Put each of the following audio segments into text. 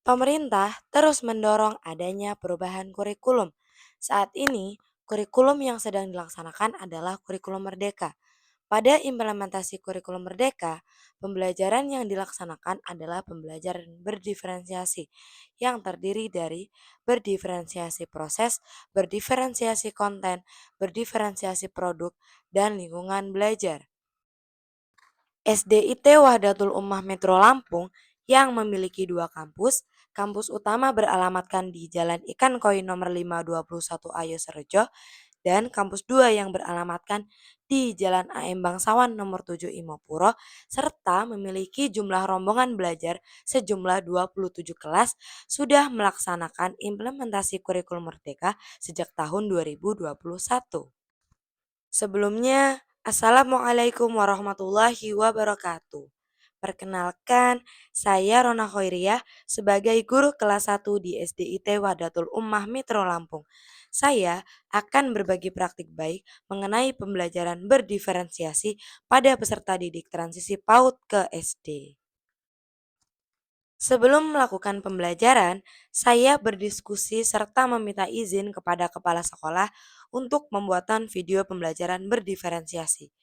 Pemerintah terus mendorong adanya perubahan kurikulum. Saat ini, kurikulum yang sedang dilaksanakan adalah kurikulum merdeka. Pada implementasi kurikulum merdeka, pembelajaran yang dilaksanakan adalah pembelajaran berdiferensiasi yang terdiri dari berdiferensiasi proses, berdiferensiasi konten, berdiferensiasi produk, dan lingkungan belajar. SDIT Wahdatul Ummah Metro Lampung yang memiliki dua kampus, kampus utama beralamatkan di Jalan Ikan Koi nomor 521 Ayo Serejo dan kampus 2 yang beralamatkan di Jalan AM Bangsawan nomor 7 Imopuro serta memiliki jumlah rombongan belajar sejumlah 27 kelas sudah melaksanakan implementasi kurikulum merdeka sejak tahun 2021. Sebelumnya, Assalamualaikum warahmatullahi wabarakatuh. Perkenalkan, saya Rona Khoiriyah sebagai guru kelas 1 di SDIT Wahdatul Ummah Metro Lampung. Saya akan berbagi praktik baik mengenai pembelajaran berdiferensiasi pada peserta didik transisi PAUD ke SD. Sebelum melakukan pembelajaran, saya berdiskusi serta meminta izin kepada kepala sekolah untuk pembuatan video pembelajaran berdiferensiasi.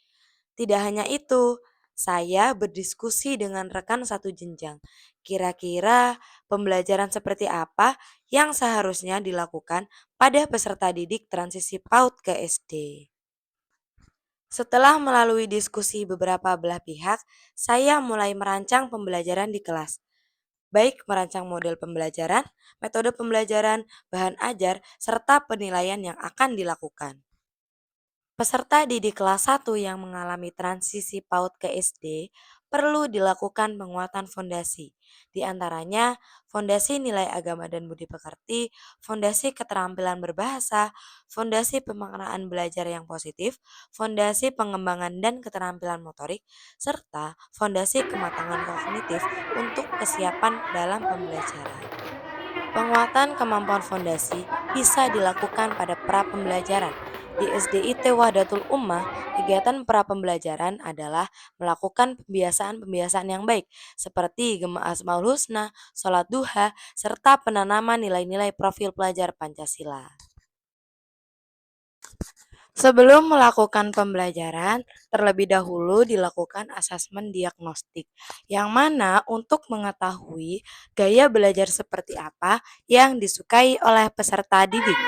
Tidak hanya itu, saya berdiskusi dengan rekan satu jenjang. Kira-kira pembelajaran seperti apa yang seharusnya dilakukan pada peserta didik transisi PAUD ke SD. Setelah melalui diskusi beberapa belah pihak, saya mulai merancang pembelajaran di kelas. Baik merancang model pembelajaran, metode pembelajaran, bahan ajar, serta penilaian yang akan dilakukan. Peserta didik kelas 1 yang mengalami transisi PAUD ke SD perlu dilakukan penguatan fondasi. Di antaranya, fondasi nilai agama dan budi pekerti, fondasi keterampilan berbahasa, fondasi pemaknaan belajar yang positif, fondasi pengembangan dan keterampilan motorik, serta fondasi kematangan kognitif untuk kesiapan dalam pembelajaran. Penguatan kemampuan fondasi bisa dilakukan pada pra pembelajaran. Di SDIT Wahdatul Ummah, kegiatan pra pembelajaran adalah melakukan pembiasaan-pembiasaan yang baik, seperti Gema Asmaul Husna, sholat duha, serta penanaman nilai-nilai profil pelajar Pancasila. Sebelum melakukan pembelajaran, terlebih dahulu dilakukan asesmen diagnostik, yang mana untuk mengetahui gaya belajar seperti apa yang disukai oleh peserta didik.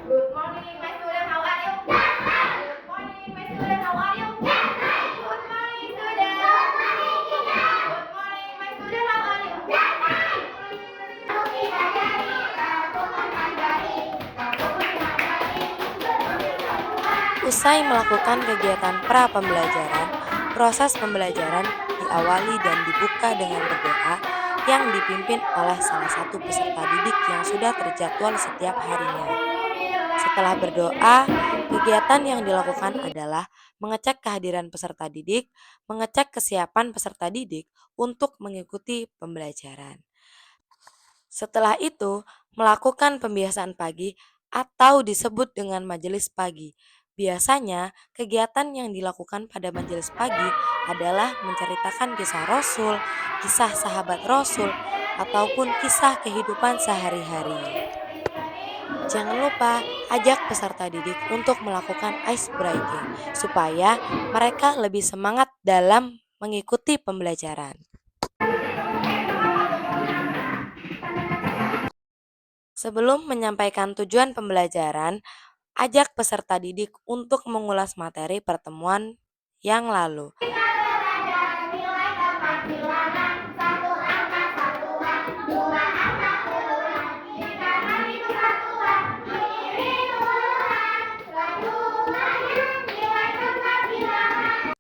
Good morning, my student. How are you? Good morning, my student. How are you? Good morning, student. Good morning, my student. How are you? Usai melakukan kegiatan pra pembelajaran, proses pembelajaran diawali dan dibuka dengan berdoa yang dipimpin oleh salah satu peserta didik yang sudah terjadwal setiap harinya. Setelah berdoa, kegiatan yang dilakukan adalah mengecek kehadiran peserta didik, mengecek kesiapan peserta didik untuk mengikuti pembelajaran. Setelah itu, melakukan pembiasaan pagi atau disebut dengan majelis pagi. Biasanya, kegiatan yang dilakukan pada majelis pagi adalah menceritakan kisah Rasul, kisah sahabat Rasul, ataupun kisah kehidupan sehari-hari. Jangan lupa ajak peserta didik untuk melakukan ice breaking supaya mereka lebih semangat dalam mengikuti pembelajaran. Sebelum menyampaikan tujuan pembelajaran, ajak peserta didik untuk mengulas materi pertemuan yang lalu. Nilai dapat bilangan, satu angka satuan, dua angka puluhan, tiga kali satuan, ini puluhan, satuannya nilai dapat bilangan.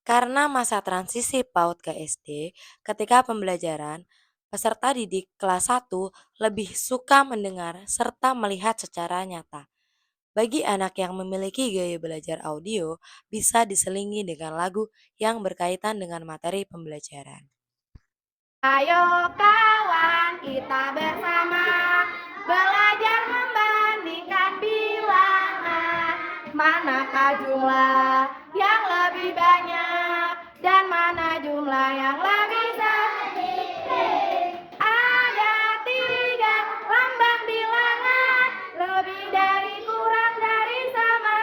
Karena masa transisi PAUD ke SD, ketika pembelajaran, peserta didik kelas 1 lebih suka mendengar serta melihat secara nyata. Bagi anak yang memiliki gaya belajar audio, bisa diselingi dengan lagu yang berkaitan dengan materi pembelajaran. Ayo kawan, kita bersama belajar membandingkan bilangan. Manakah jumlah yang lebih banyak? jumlah yang lebih sedikit. Ada 3 lambang bilangan, lebih dari, kurang dari, sama.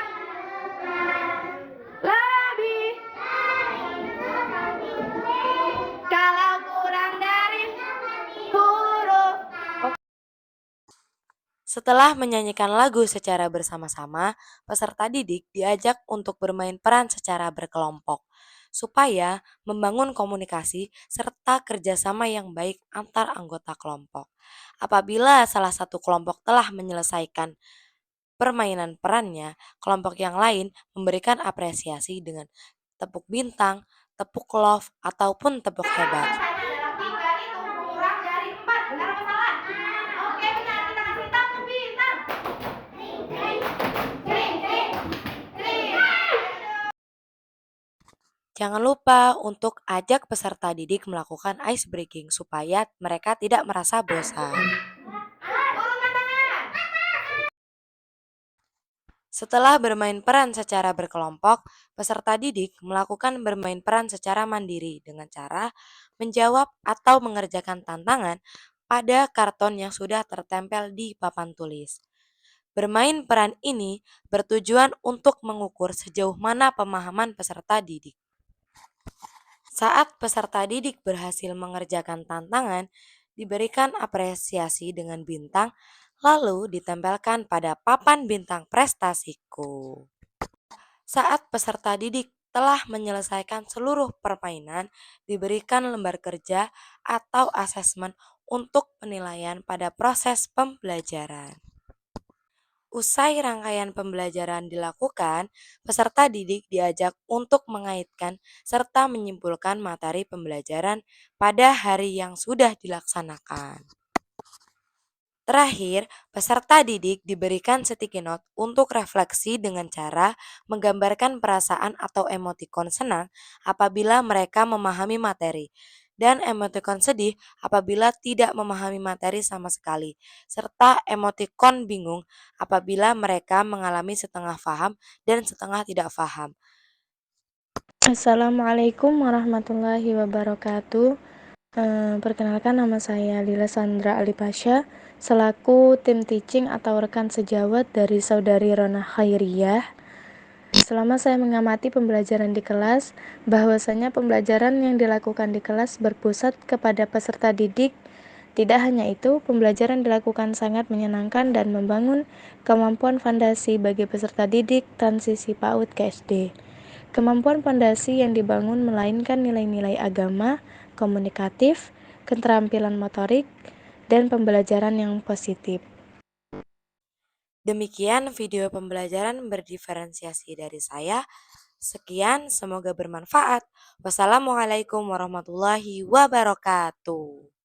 Lebih. Kalau kurang dari huruf. Setelah menyanyikan lagu secara bersama-sama, peserta didik diajak untuk bermain peran secara berkelompok, supaya membangun komunikasi serta kerjasama yang baik antar anggota kelompok. Apabila salah satu kelompok telah menyelesaikan permainan perannya, kelompok yang lain memberikan apresiasi dengan tepuk bintang, tepuk love, ataupun tepuk hebat. Jawabannya adalah 3 itu kurang dari 4. Benar apa salah? Oke, benar. Kita kasih tepuk bintang. Kring, kring, kring, kring, kring. Jangan lupa untuk ajak peserta didik melakukan ice breaking supaya mereka tidak merasa bosan. Turunkan tangan. Setelah bermain peran secara berkelompok, peserta didik melakukan bermain peran secara mandiri dengan cara menjawab atau mengerjakan tantangan pada karton yang sudah tertempel di papan tulis. Bermain peran ini bertujuan untuk mengukur sejauh mana pemahaman peserta didik. Saat peserta didik berhasil mengerjakan tantangan, diberikan apresiasi dengan bintang, lalu ditempelkan pada papan bintang prestasiku. Saat peserta didik telah menyelesaikan seluruh permainan, diberikan lembar kerja atau asesmen untuk penilaian pada proses pembelajaran. Usai rangkaian pembelajaran dilakukan, peserta didik diajak untuk mengaitkan serta menyimpulkan materi pembelajaran pada hari yang sudah dilaksanakan. Terakhir, peserta didik diberikan sticky note untuk refleksi dengan cara menggambarkan perasaan atau emotikon senang apabila mereka memahami materi, dan emotikon sedih apabila tidak memahami materi sama sekali, serta emotikon bingung apabila mereka mengalami setengah paham dan setengah tidak paham. Assalamualaikum warahmatullahi wabarakatuh. Perkenalkan, nama saya Lila Sandra Alipasya, selaku tim teaching atau rekan sejawat dari saudari Rona Khairiyah. Selama saya mengamati pembelajaran di kelas, bahwasanya pembelajaran yang dilakukan di kelas berpusat kepada peserta didik. Tidak hanya itu, pembelajaran dilakukan sangat menyenangkan dan membangun kemampuan fondasi bagi peserta didik transisi PAUD ke SD. Kemampuan fondasi yang dibangun melainkan nilai-nilai agama, komunikatif, keterampilan motorik, dan pembelajaran yang positif. Demikian video pembelajaran berdiferensiasi dari saya. Sekian, semoga bermanfaat. Wassalamualaikum warahmatullahi wabarakatuh.